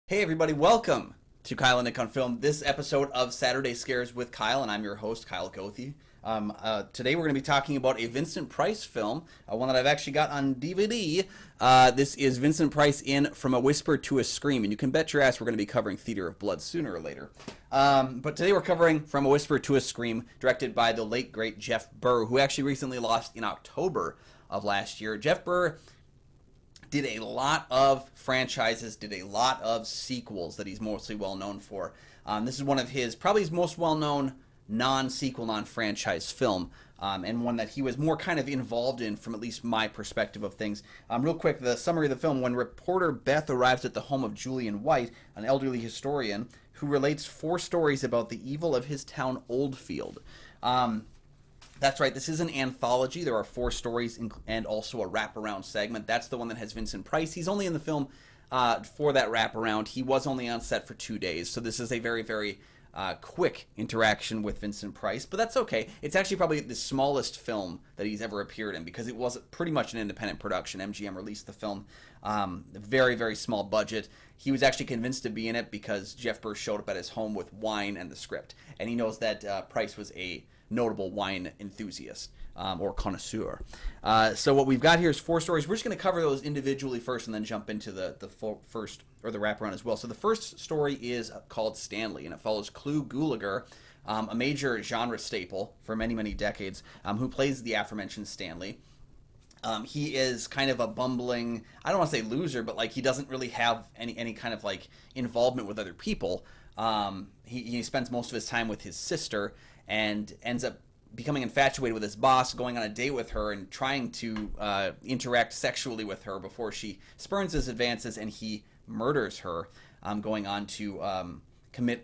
Hey everybody, welcome to Kyle and Nick on Film. This episode of Saturday Scares with Kyle, and I'm your host, Kyle Goethe. Today we're going to be talking about a Vincent Price film, one that I've actually got on DVD. This is Vincent Price in From a Whisper to a Scream, and you can bet your ass we're going to be covering Theater of Blood sooner or later. But today we're covering From a Whisper to a Scream, directed by the late, great Jeff Burr, who actually recently lost in October of last year. Jeff Burr did a lot of franchises, did a lot of sequels that he's mostly well known for. This is one of his, probably his most well-known non-sequel, non-franchise film, and one that he was more kind of involved in from at least my perspective of things. Real quick, the summary of the film: when reporter Beth arrives at the home of Julian White, an elderly historian, who relates 4 stories about the evil of his town, Oldfield. That's right, this is an anthology. There are 4 stories and also a wraparound segment. That's the one that has Vincent Price. He's only in the film for that wraparound. He was only on set for 2 days, so this is a very, very quick interaction with Vincent Price, but that's okay. It's actually probably the smallest film that he's ever appeared in because it was pretty much an independent production. MGM released the film, very, very small budget. He was actually convinced to be in it because Jeff Burr showed up at his home with wine and the script, and he knows that Price was a notable wine enthusiast or connoisseur. So what we've got here is 4 stories. We're just going to cover those individually first and then jump into the first, or the wraparound as well. So the first story is called Stanley, and it follows Clu Gulager, a major genre staple for many, many decades, who plays the aforementioned Stanley. He is kind of a bumbling, I don't want to say loser, but like he doesn't really have any kind of like involvement with other people. He spends most of his time with his sister and ends up becoming infatuated with his boss, going on a date with her and trying to interact sexually with her before she spurns his advances and he murders her, going on to commit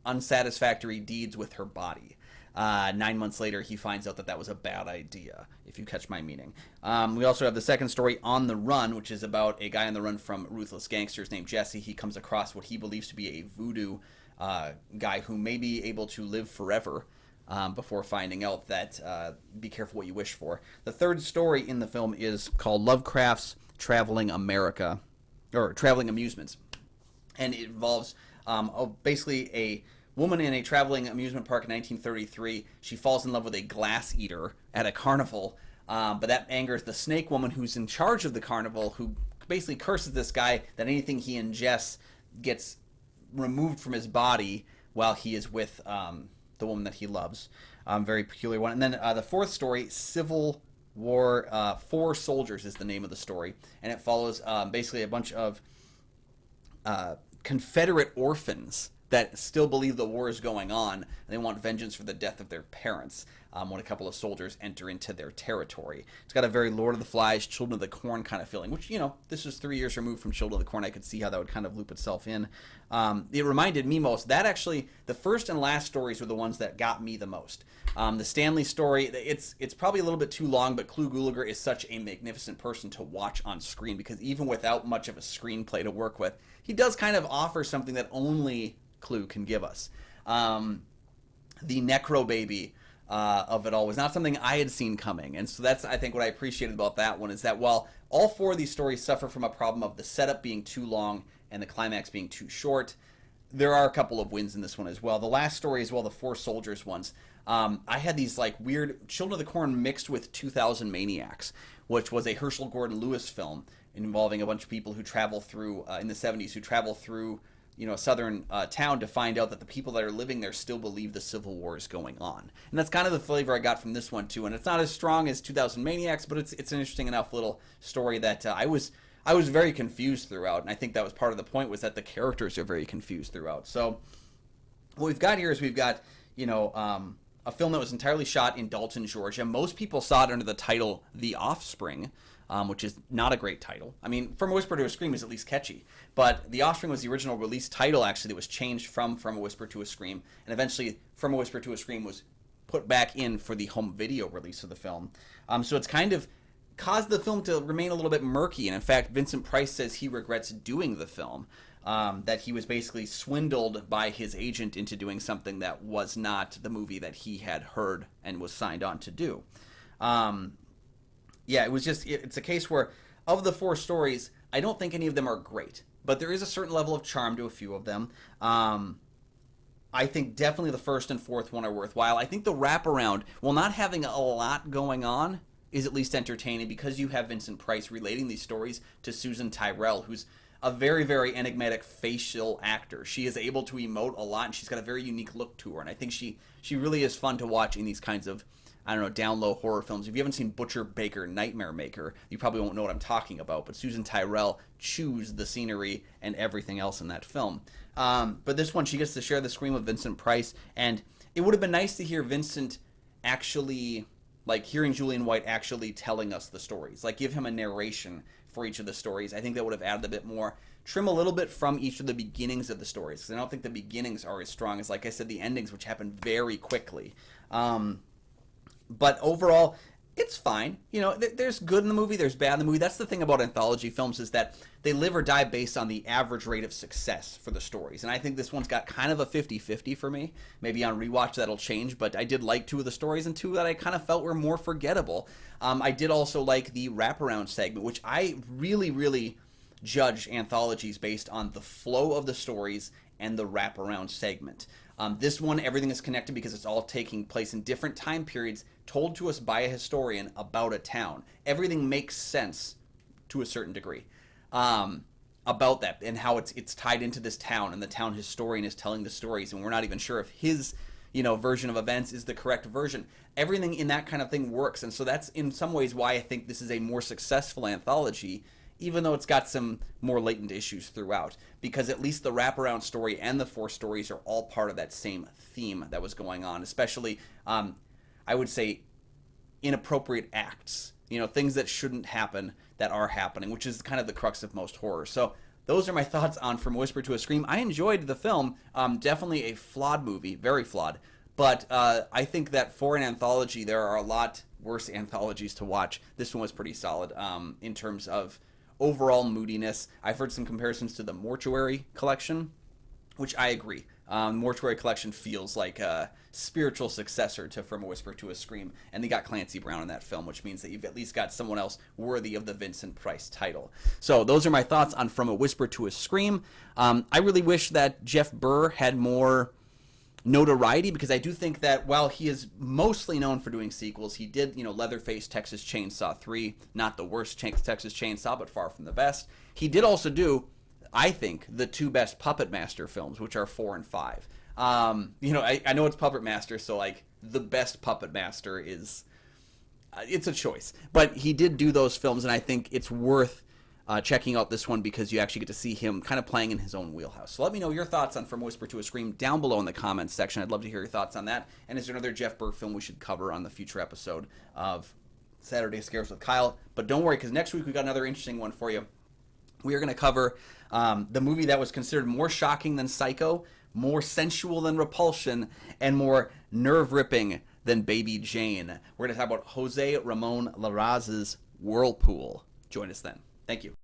unsatisfactory deeds with her body. 9 months later, he finds out that that was a bad idea, if you catch my meaning. We also have the second story, On the Run, which is about a guy on the run from ruthless gangsters named Jesse. He comes across what he believes to be a voodoo guy who may be able to live forever before finding out that be careful what you wish for. The third story in the film is called Lovecraft's Traveling America, or Traveling Amusements. And it involves basically a woman in a traveling amusement park in 1933. She falls in love with a glass eater at a carnival, but that angers the snake woman who's in charge of the carnival, who basically curses this guy that anything he ingests gets removed from his body while he is with the woman that he loves. Very peculiar one. And then the fourth story, Civil War, 4 Soldiers is the name of the story, and it follows basically a bunch of Confederate orphans that still believe the war is going on, and they want vengeance for the death of their parents when a couple of soldiers enter into their territory. It's got a very Lord of the Flies, Children of the Corn kind of feeling, which, you know, this was 3 years removed from Children of the Corn. I could see how that would kind of loop itself in. It reminded me most, that actually, the first and last stories were the ones that got me the most. The Stanley story, it's probably a little bit too long, but Clu Gulager is such a magnificent person to watch on screen, because even without much of a screenplay to work with, he does kind of offer something that only Clu can give us. The necro baby of it all was not something I had seen coming, and so that's, I think, what I appreciated about that one, is that while all 4 of these stories suffer from a problem of the setup being too long and the climax being too short, there are a couple of wins in this one as well. The last story as well, the 4 Soldiers ones, I had these like weird Children of the Corn mixed with 2000 Maniacs, which was a Herschel Gordon Lewis film involving a bunch of people who travel through in the 70s, who travel through, you know, a southern town to find out that the people that are living there still believe the Civil War is going on. And that's kind of the flavor I got from this one too. And it's not as strong as 2000 Maniacs, but it's an interesting enough little story that I was very confused throughout. And I think that was part of the point, was that the characters are very confused throughout. So what we've got here is we've got, you know, a film that was entirely shot in Dalton, Georgia. Most people saw it under the title The Offspring, which is not a great title. I mean, From a Whisper to a Scream is at least catchy, but The Offspring was the original release title, actually, that was changed from a Whisper to a Scream, and eventually From a Whisper to a Scream was put back in for the home video release of the film. So it's kind of caused the film to remain a little bit murky, and in fact, Vincent Price says he regrets doing the film, that he was basically swindled by his agent into doing something that was not the movie that he had heard and was signed on to do. Yeah, it was just, it's a case where, of the 4 stories, I don't think any of them are great. but there is a certain level of charm to a few of them. I think definitely the first and fourth one are worthwhile. I think the wraparound, while not having a lot going on, is at least entertaining because you have Vincent Price relating these stories to Susan Tyrrell, who's a very, very enigmatic facial actor. She is able to emote a lot, and she's got a very unique look to her. And I think she really is fun to watch in these kinds of, I don't know, down-low horror films. If you haven't seen Butcher Baker, Nightmare Maker, you probably won't know what I'm talking about. But Susan Tyrrell chews the scenery and everything else in that film. But this one, she gets to share the screen with Vincent Price. And it would have been nice to hear Vincent actually, like hearing Julian White actually telling us the stories. Like give him a narration for each of the stories. I think that would have added a bit more. Trim a little bit from each of the beginnings of the stories, because I don't think the beginnings are as strong as, like I said, the endings, which happen very quickly. But overall, it's fine. You know, there's good in the movie, there's bad in the movie. That's the thing about anthology films, is that they live or die based on the average rate of success for the stories. And I think this one's got kind of a 50-50 for me. Maybe on rewatch that'll change, but I did like two of the stories, and two that I kind of felt were more forgettable. I did also like the wraparound segment, which I really, really judge anthologies based on the flow of the stories and the wraparound segment. This one, everything is connected because it's all taking place in different time periods told to us by a historian about a town. Everything makes sense to a certain degree about that and how it's tied into this town, and the town historian is telling the stories, and we're not even sure if his version of events is the correct version. Everything in that kind of thing works, and so that's in some ways why I think this is a more successful anthology, even though it's got some more latent issues throughout, because at least the wraparound story and the four stories are all part of that same theme that was going on, especially, I would say, inappropriate acts, things that shouldn't happen that are happening, which is kind of the crux of most horror. So those are my thoughts on From Whisper to a Scream. I enjoyed the film, definitely a flawed movie, very flawed, but I think that for an anthology, there are a lot worse anthologies to watch. This one was pretty solid in terms of overall moodiness. I've heard some comparisons to the Mortuary Collection, which I agree. Mortuary Collection feels like a spiritual successor to From a Whisper to a Scream, and they got Clancy Brown in that film, which means that you've at least got someone else worthy of the Vincent Price title. So those are my thoughts on From a Whisper to a Scream. I really wish that Jeff Burr had more notoriety, because I do think that while he is mostly known for doing sequels, he did, Leatherface, Texas Chainsaw 3, not the worst Texas Chainsaw, but far from the best. He did also do, I think, the two best Puppet Master films, which are 4 and 5. I know it's Puppet Master, so like the best Puppet Master is, it's a choice, but he did do those films, and I think it's worth checking out this one because you actually get to see him kind of playing in his own wheelhouse. So let me know your thoughts on From Whisper to a Scream down below in the comments section. I'd love to hear your thoughts on that. And is there another Jeff Burr film we should cover on the future episode of Saturday Scares with Kyle? But don't worry, because next week we got another interesting one for you. We are going to cover the movie that was considered more shocking than Psycho, more sensual than Repulsion, and more nerve-ripping than Baby Jane. We're going to talk about Jose Ramon Larraz's Whirlpool. Join us then. Thank you.